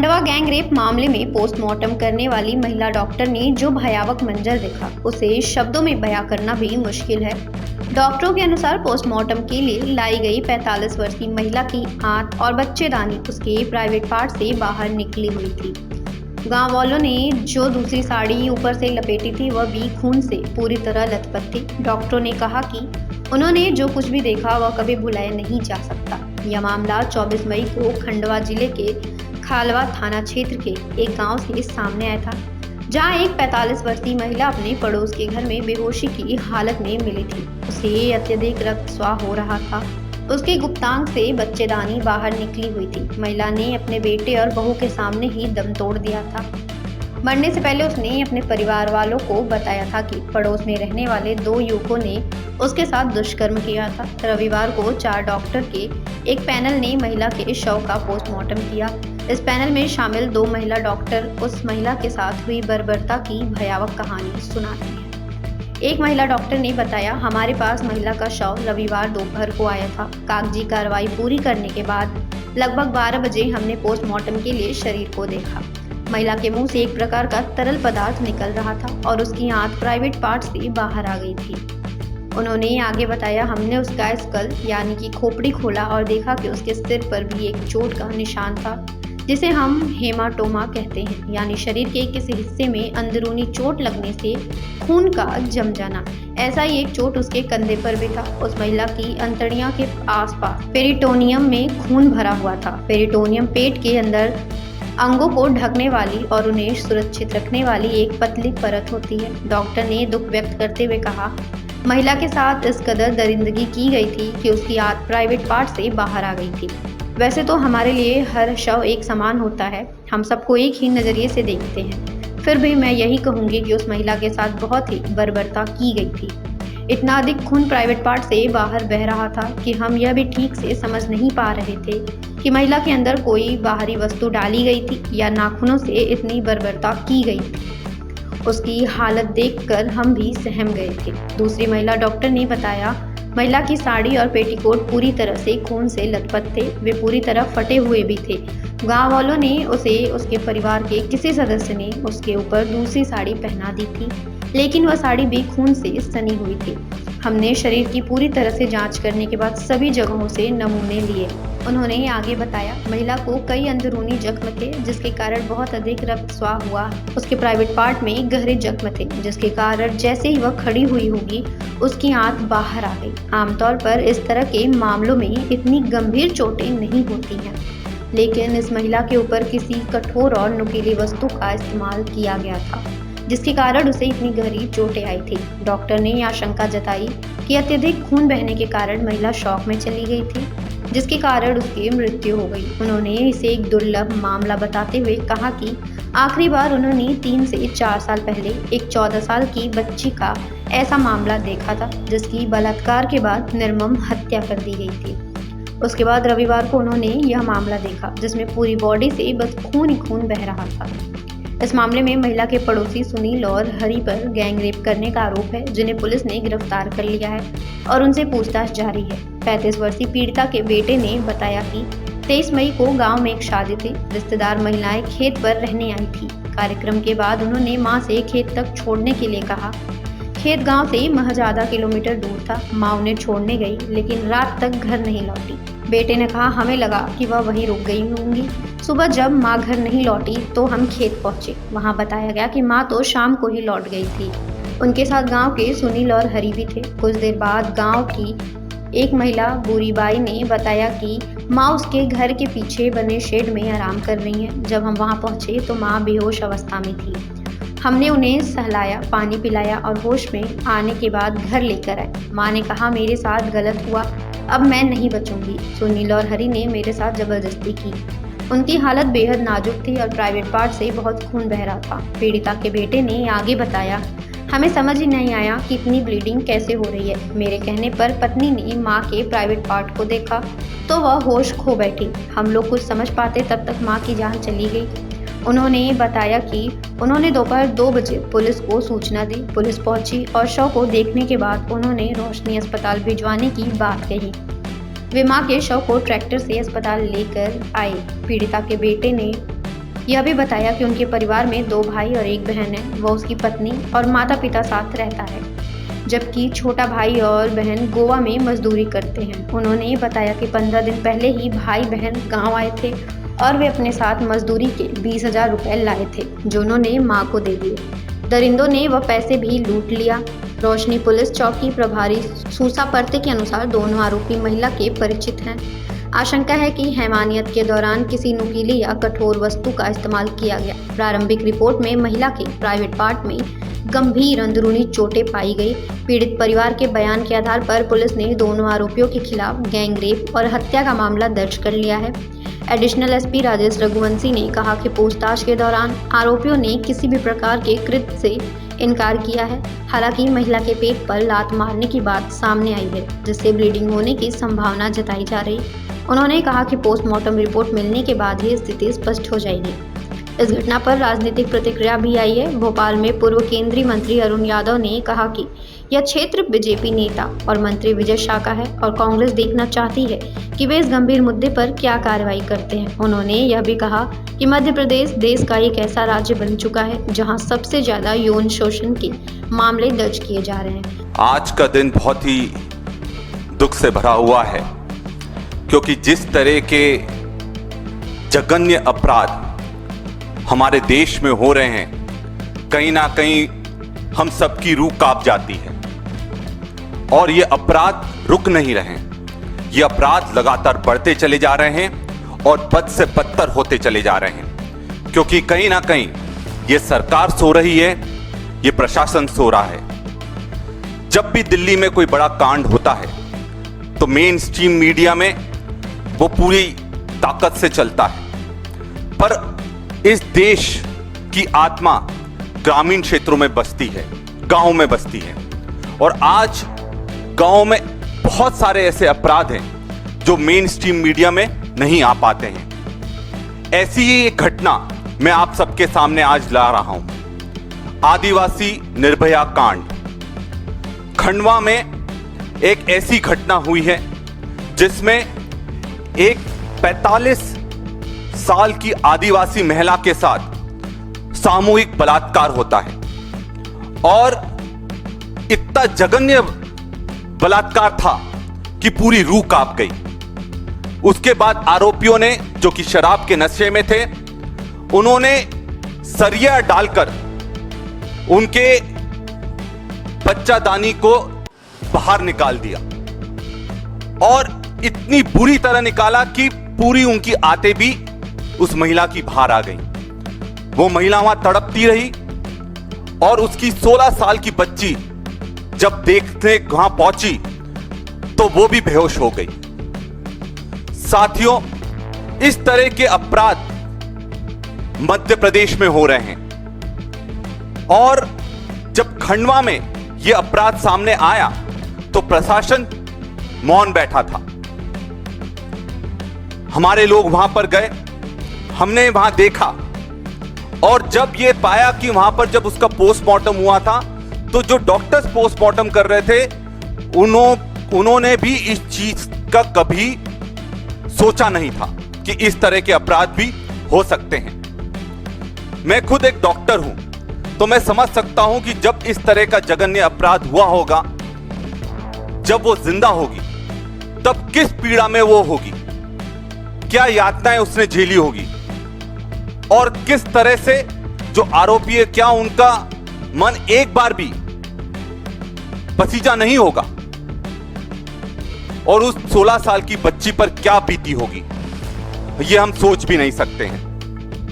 Khandwa gang rape मामले में postmortem करने वाली महिला डॉक्टर ने जो भयावह मंजर देखा उसे शब्दों में बयां करना भी मुश्किल है। डॉक्टरों के अनुसार पोस्टमार्टम के लिए लाई गई 45 वर्षीय महिला की आंत और बच्चेदानी उसके प्राइवेट पार्ट से बाहर निकली हुई थी। गांव वालों ने जो दूसरी साड़ी ऊपर से लपेटी थी वह भी खून से पूरी तरह लथपथ थी। डॉक्टरों ने कहा कि उन्होंने जो कुछ भी देखा वह कभी भुलाया नहीं जा सकता। यह मामला 24 मई को खंडवा जिले के खालवा थाना क्षेत्र के एक गांव से सामने आया था, जहां एक 45 वर्षीय महिला अपने पड़ोस के घर में बेहोशी की हालत में मिली थी। उसे अत्यधिक रक्तस्राव हो रहा था। उसके गुप्तांग से बच्चेदानी बाहर निकली हुई थी। महिला ने अपने बेटे और बहू के सामने ही दम तोड़ दिया था। मरने से पहले उसने अपने परिवार वालों को बताया था कि पड़ोस में रहने वाले 2 युवकों ने उसके साथ दुष्कर्म किया था। रविवार को 4 डॉक्टर के एक पैनल ने महिला के शव का पोस्टमार्टम किया। इस पैनल में शामिल 2 महिला डॉक्टर उस महिला के साथ हुई बर्बरता की भयावह कहानी सुनाती हैं। एक महिला डॉक्टर ने बताया, हमारे पास महिला का शव रविवार दोपहर को आया था। कागजी कार्रवाई पूरी करने के बाद लगभग 12 बजे हमने पोस्टमार्टम के लिए शरीर को देखा। महिला के मुंह से एक प्रकार का तरल पदार्थ निकल रहा था और उसकी आंत प्राइवेट पार्ट से बाहर आ गई थी। उन्होंने आगे बताया, हमने उसका स्कल यानी कि खोपड़ी खोला और देखा कि उसके सिर पर भी एक चोट का निशान था, जिसे हम हेमाटोमा कहते हैं, यानी शरीर के किसी हिस्से में अंदरूनी चोट लगने से खून का जम जाना। ऐसा ही एक चोट उसके कंधे पर भी था। उस महिला की अंतड़ियों के आसपास पेरिटोनियम में खून भरा हुआ था। पेरिटोनियम पेट के अंदर अंगों को ढकने वाली और उन्हें सुरक्षित रखने वाली एक पतली परत होती है। डॉक्टर ने दुख व्यक्त करते हुए कहा, महिला के साथ इस कदर दरिंदगी की गई थी कि उसकी आंत प्राइवेट पार्ट से बाहर आ गई थी। वैसे तो हमारे लिए हर शव एक समान होता है, हम सबको एक ही नज़रिए से देखते हैं, फिर भी मैं यही कहूँगी कि उस महिला के साथ बहुत ही बर्बरता की गई थी। इतना अधिक खून प्राइवेट पार्ट से बाहर बह रहा था कि हम यह भी ठीक से समझ नहीं पा रहे थे कि महिला के अंदर कोई बाहरी वस्तु डाली गई थी या नाखूनों से इतनी बर्बरता की गई थी। उसकी हालत देखकर हम भी सहम गए थे। दूसरी महिला डॉक्टर ने बताया, महिला की साड़ी और पेटीकोट पूरी तरह से खून से लथपथ थे। वे पूरी तरह फटे हुए भी थे। गांव वालों ने उसे उसके परिवार के किसी सदस्य ने उसके ऊपर दूसरी साड़ी पहना दी थी, लेकिन वह साड़ी भी खून से सनी हुई थी। हमने शरीर की पूरी तरह से जांच करने के बाद सभी जगहों से नमूने लिए। उन्होंने आगे बताया, महिला को कई अंदरूनी जख्म थे, जिसके कारण बहुत अधिक रक्तस्राव हुआ। उसके प्राइवेट पार्ट में गहरे जख्म थे, जिसके कारण जैसे ही वह खड़ी हुई होगी उसकी आंत बाहर आ गई। आमतौर पर इस तरह के मामलों में इतनी गंभीर चोटें नहीं होती हैं, लेकिन इस महिला के ऊपर किसी कठोर और नुकीली वस्तु का इस्तेमाल किया गया था, जिसके कारण उसे इतनी गहरी चोटें आई थी। डॉक्टर ने आशंका जताई कि अत्यधिक खून बहने के कारण महिला शॉक में चली गई थी, जिसके कारण उसकी मृत्यु हो गई। उन्होंने इसे एक दुर्लभ मामला बताते हुए कहा कि आखिरी बार उन्होंने 3 से 4 साल पहले एक 14 साल की बच्ची का ऐसा मामला देखा था, जिसकी बलात्कार के बाद निर्मम हत्या कर दी गई थी। उसके बाद रविवार को उन्होंने यह मामला देखा, जिसमें पूरी बॉडी से बस खून ही खून बह रहा था। इस मामले में महिला के पड़ोसी सुनील और हरि पर गैंग रेप करने का आरोप है, जिन्हें पुलिस ने गिरफ्तार कर लिया है और उनसे पूछताछ जारी है। 35 वर्षीय पीड़िता के बेटे ने बताया कि 23 मई को गांव में एक शादी थी। रिश्तेदार महिलाएं खेत पर रहने आई थी। कार्यक्रम के बाद उन्होंने मां से खेत तक छोड़ने के लिए कहा। खेत गांव से महज आधा किलोमीटर दूर था। मां उन्हें छोड़ने गई, लेकिन रात तक घर नहीं लौटी। बेटे ने कहा, हमें लगा कि वह वहीं रुक गई होंगी। सुबह जब मां घर नहीं लौटी तो हम खेत पहुंचे। वहां बताया गया कि मां तो शाम को ही लौट गई थी। उनके साथ गांव के सुनील और हरि भी थे। कुछ देर बाद गांव की एक महिला बूरीबाई ने बताया कि मां उसके घर के पीछे बने शेड में आराम कर रही हैं। जब हम वहां पहुंचे तो मां बेहोश अवस्था में थी। हमने उन्हें सहलाया, पानी पिलाया और होश में आने के बाद घर लेकर आए। मां ने कहा, मेरे साथ गलत हुआ, अब मैं नहीं बचूंगी। सुनील और हरि ने मेरे साथ जबरदस्ती की। उनकी हालत बेहद नाजुक थी और प्राइवेट पार्ट से बहुत खून बह रहा था। पीड़िता के बेटे ने आगे बताया, हमें समझ ही नहीं आया कि इतनी ब्लीडिंग कैसे हो रही है। मेरे कहने पर पत्नी ने मां के प्राइवेट पार्ट को देखा तो वह होश खो बैठी। हम लोग कुछ समझ पाते तब तक मां की जान चली गई। उन्होंने बताया कि उन्होंने दोपहर 2 बजे पुलिस को सूचना दी। पुलिस पहुंची और शव को देखने के बाद उन्होंने रोशनी अस्पताल भिजवाने की बात कही। वे मां के शव को ट्रैक्टर से अस्पताल लेकर आए। पीड़िता के बेटे ने यह भी बताया कि उनके परिवार में 2 भाई और 1 बहन है। वह उसकी पत्नी और माता पिता साथ रहता है, जबकि छोटा भाई और बहन गोवा में मजदूरी करते हैं। उन्होंने बताया कि 15 दिन पहले ही भाई बहन गांव आए थे और वे अपने साथ मजदूरी के 20,000 रुपये लाए थे, जो उन्होंने मां को दे दिए। दरिंदों ने वह पैसे भी लूट लिया। रोशनी पुलिस चौकी प्रभारी सूसा परते के अनुसार दोनों आरोपी महिला के परिचित हैं। आशंका है कि हैवानियत के दौरान किसी नुकीली या कठोर वस्तु का इस्तेमाल किया गया। प्रारंभिक रिपोर्ट में महिला के प्राइवेट पार्ट में गंभीर अंदरूनी चोटें पाई गई। पीड़ित परिवार के बयान के आधार पर पुलिस ने दोनों आरोपियों के खिलाफ गैंग रेप और हत्या का मामला दर्ज कर लिया है। एडिशनल एसपी राजेश रघुवंशी ने कहा कि पूछताछ के दौरान आरोपियों ने किसी भी प्रकार के कृत्य से इनकार किया है। हालांकि महिला के पेट पर लात मारने की बात सामने आई है, जिससे ब्लीडिंग होने की संभावना जताई जा रही। उन्होंने कहा कि पोस्टमार्टम रिपोर्ट मिलने के बाद ही स्थिति स्पष्ट हो जाएगी। इस घटना पर राजनीतिक प्रतिक्रिया भी आई है। भोपाल में पूर्व केंद्रीय मंत्री अरुण यादव ने कहा कि यह क्षेत्र बीजेपी नेता और मंत्री विजय शाह का है और कांग्रेस देखना चाहती है कि वे इस गंभीर मुद्दे पर क्या कार्रवाई करते हैं। उन्होंने यह भी कहा कि मध्य प्रदेश देश का एक ऐसा राज्य बन चुका है जहां सबसे ज्यादा यौन शोषण के मामले दर्ज किए जा रहे हैं। आज का दिन बहुत ही दुख से भरा हुआ है, क्योंकि जिस तरह के जघन्य अपराध हमारे देश में हो रहे हैं, कहीं ना कहीं हम सबकी रूह कांप जाती है। और ये अपराध रुक नहीं रहे हैं, ये अपराध लगातार बढ़ते चले जा रहे हैं और बद से बदतर होते चले जा रहे हैं, क्योंकि कहीं ना कहीं ये सरकार सो रही है, ये प्रशासन सो रहा है। जब भी दिल्ली में कोई बड़ा कांड होता है तो मेन स्ट्रीम मीडिया में वो पूरी ताकत से चलता है, पर इस देश की आत्मा ग्रामीण क्षेत्रों में बसती है, गांव में बसती है। और आज गांव में बहुत सारे ऐसे अपराध हैं जो मेन स्ट्रीम मीडिया में नहीं आ पाते हैं। ऐसी ही एक घटना मैं आप सबके सामने आज ला रहा हूं। आदिवासी निर्भया कांड। खंडवा में एक ऐसी घटना हुई है जिसमें एक 45 साल की आदिवासी महिला के साथ सामूहिक बलात्कार होता है और इतना जघन्य बलात्कार था कि पूरी रूह कांप गई। उसके बाद आरोपियों ने, जो कि शराब के नशे में थे, उन्होंने सरिया डालकर उनके बच्चादानी को बाहर निकाल दिया और इतनी बुरी तरह निकाला कि पूरी उनकी आते भी उस महिला की बाहर आ गई। वो महिला वहां तड़पती रही और उसकी 16 साल की बच्ची जब देखने वहां पहुंची तो वो भी बेहोश हो गई। साथियों, इस तरह के अपराध मध्य प्रदेश में हो रहे हैं और जब खंडवा में यह अपराध सामने आया तो प्रशासन मौन बैठा था। हमारे लोग वहां पर गए, हमने वहां देखा और जब ये पाया कि वहां पर जब उसका पोस्टमार्टम हुआ था तो जो डॉक्टर्स पोस्टमार्टम कर रहे थे उन्होंने भी इस चीज का कभी सोचा नहीं था कि इस तरह के अपराध भी हो सकते हैं। मैं खुद एक डॉक्टर हूं तो मैं समझ सकता हूं कि जब इस तरह का जघन्य अपराध हुआ होगा, जब वो जिंदा होगी तब किस पीड़ा में वो होगी, क्या यातनाएं उसने झेली होगी और किस तरह से जो आरोपी है, क्या उनका मन एक बार भी पसीजा नहीं होगा और उस 16 साल की बच्ची पर क्या बीती होगी, ये हम सोच भी नहीं सकते हैं।